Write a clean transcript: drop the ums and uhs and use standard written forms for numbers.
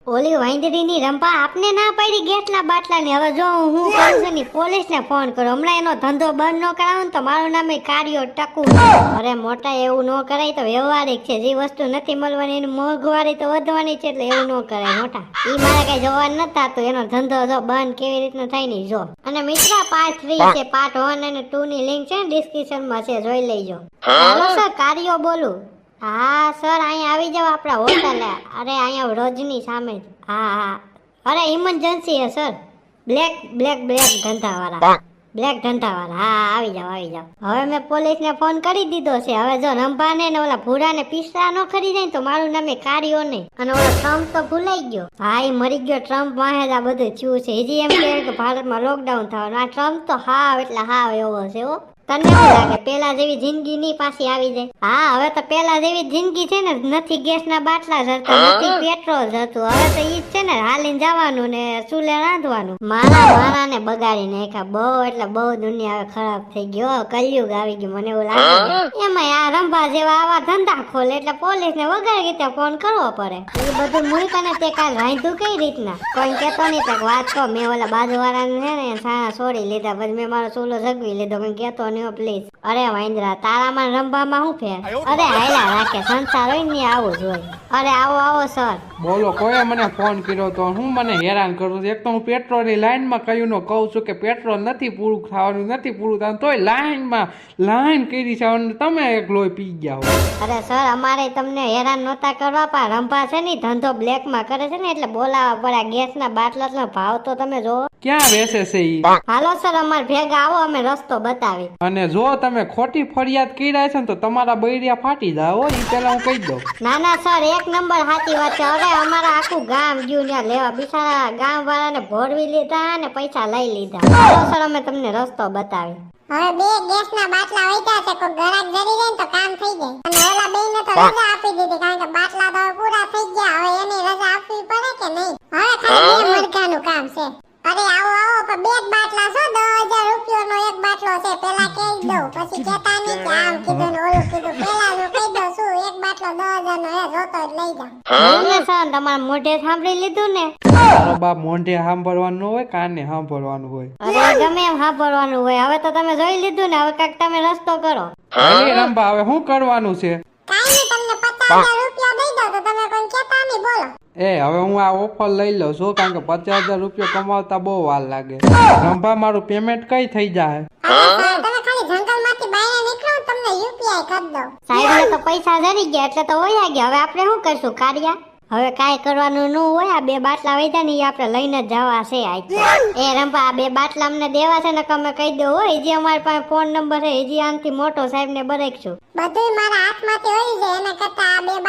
ઓલી વાંદરીની રંપા આપને ના પાડી ગેટલા બાટલાની. હવે જો હું કરું છું ને પોલીસને ફોન કરો. હમણાં એનો ધંધો બંધ ન કરાવો ને તો મારું નામ કાર્યો ટકુ. અરે મોટા એવું ન કરાય તો વ્યવહારિક છે. જે વસ્તુ નથી મળવાની એની મોંઘવારી તો વધવાની છે એટલે એવું ન કરાય મોટા. ઈ મારે કઈ જોવાનું નથી થતું. એનો ધંધો જો બંધ કેવી રીતનો થાય ને જો. અને મિત્ર પાર્ટ 3 છે, પાર્ટ 1 અને 2 ની લિંક છે ડિસ્ક્રિપ્શનમાં છે, જોઈ લેજો. હાલો સર, કાર્યો બોલું. હા સર, અહીંયા આવી જાવ આપણા હોટલે. અરે અહીંયા રોજની સામે જ. હા. અરે ઇમરજન્સી હે સર. બ્લેક ધંધાવાળા. હા આવી જાવ. હવે મેં પોલીસને ફોન કરી દીધો છે. હવે જો રંભાને ને ઓલા ભૂરાને પિસ્તા નો ખરી જાય તો મારું નામે કાર્યો નહીં. અને ઓલો ટ્રમ્પ તો ભૂલાઈ ગયો. હા એ મરી ગયો. ટ્રમ્પ વાહે આ બધું થયું છે. હજી એમ કહે કે ભારતમાં લોકડાઉન થવાનું. આ ટ્રમ્પ તો હાવ એટલે હાવ એવો છે હો. તને શું લાગે પેલા જેવી જિંદગી ની પાછી આવી જાય? હા હવે તો પેલા જેવી જિંદગી છે ને. નથી ગેસના બાટલા જરતા, નથી પેટ્રોલ જતું. હવે તો ઈ જ છે ને, હાલીને જવાનું ને ચૂલે રાંધવાનું. મારા ને બગાડી નાખ્યા બહુ એટલે બહુ. દુનિયા હવે ખરાબ થઈ ગયો. કલયુગ આવી ગયું મને એવું લાગે. એમાં આ રંભા જેવા આવા ધંધા ખોલે એટલે પોલીસ ને વગર રીતે ફોન કરવો પડે. એ બધું મૂક અને તે કાલ રાંધ્યું કઈ રીતના કોઈ કેતો નહીં. તક વાત કહો, મેં ઓલા બાજુવાળાને છે ને સાણા છોડી લીધા. પછી મેં મારો ચૂલો જગવી લીધો. કોઈ કેતો નહીં પ્લીઝ. અરે વાંદરા, તારામાં રંભામાં શું ફેર? અરે હાયલા રાખે, સંસાર હોય ને આવું જ હોય. અરે આવો સર. બોલો, કોઈએ મને ફોન કર્યો તો હું મને હેરાન કરું છું. એક તો હું પેટ્રોલની લાઈનમાં કહ્યું કહું છું કે પેટ્રોલ નથી પૂરું થવાનું તોય લાઈન કરી છે. તમે એક લોહી પી ગયા હો. અરે સર, અમારે તમને હેરાન નહોતા કરવા, પણ રંભા છે ને ધંધો બ્લેકમાં કરે છે ને એટલે બોલાવવા પડ્યા. ગેસના બાટલાનો ભાવ તો તમે જો. ક્યાં બેસે છે ઈ? હાલો સર, અમાર ભેગા આવો, અમે રસ્તો બતાવી. અને જો તમે ખોટી ફરિયાદ કર્યા છે ને તો તમારા બૈરિયા ફાટી જાય હો. ઈ પેલા હું કહી દઉં. ના સર, એક નંબર સાચી વાત છે. અરે અમારા આખું ગામ ગયું ત્યાં લેવા. બિચારા ગામ વાળાને ભોળવી લીધા ને પૈસા લઈ લીધા. હાલો સર, અમે તમને રસ્તો બતાવી. હવે 2 ગેસના બાટલા વૈધા છે. કોઈ ગરાક જરી જાય તો કામ થઈ જાય. અને ઓલા બેયને તો રજા આપી દીધી કારણ કે બાટલા તો પૂરા થઈ ગયા. હવે એની રજા આપવી પડે કે નહીં? હવે ખાલી 2 મરઘાનું કામ છે. અરે આવો પણ 2 જ બાટલા છો. 10,000 રૂપિયાનો એક બાટલો છે. પેલા કહી દઉં, પછી કહેતા નહીં કે આમ કીધું ને ઓલું કીધું. પેલા જો કહી દઉં શું, એક બાટલો 10,000 નો હે, જોતો જ લઈ જાવ. સર, તમારા મોઢે સાંભળી લીધું ને? તારો બાપ મોઢે સાંભળવાનું હોય, કાને સાંભળવાનું હોય. અરે ગમે એમ સાંભળવાનું હોય. હવે તો તમે જોઈ લીધું ને. હવે કાંઈક તમે રસ્તો કરો. અરે રંભા, હવે શું કરવાનું છે? કાઈ નહીં, તમને 50,000 રૂપિયા દઈ દઉં તો તમે કોઈ કહેતા નહીં. બોલો. હવે હું આ ઓફર લઈ લઉં છું કારણ કે 50,000 રૂપિયા કમાવતા બહુ વાર લાગે. રંભા, મારું પેમેન્ટ કઈ થઈ જાય? તમે ખાલી જંગલમાંથી બહાર નીકળો, તમને યુપીઆઈ કરી દઉં. સાહેબ તો પૈસા જરી ગયા એટલે તો વયા ગયા. હવે આપણે શું કરશું કાર્યા? હવે કાંઈ કરવાનું ન હોય. આ 2 બાટલા વૈધા ને આપણે લઈને જ જવા છે. એ રંભા, આ 2 બાટલા અમને દેવા છે ને તમે કહી દો હોય. હજી અમારી પાસે ફોન નંબર છે. હજી આનથી મોટો સાહેબ ને બરેકશું. બધું મારા હાથમાંથી હોય છે. એના કરતા આ 2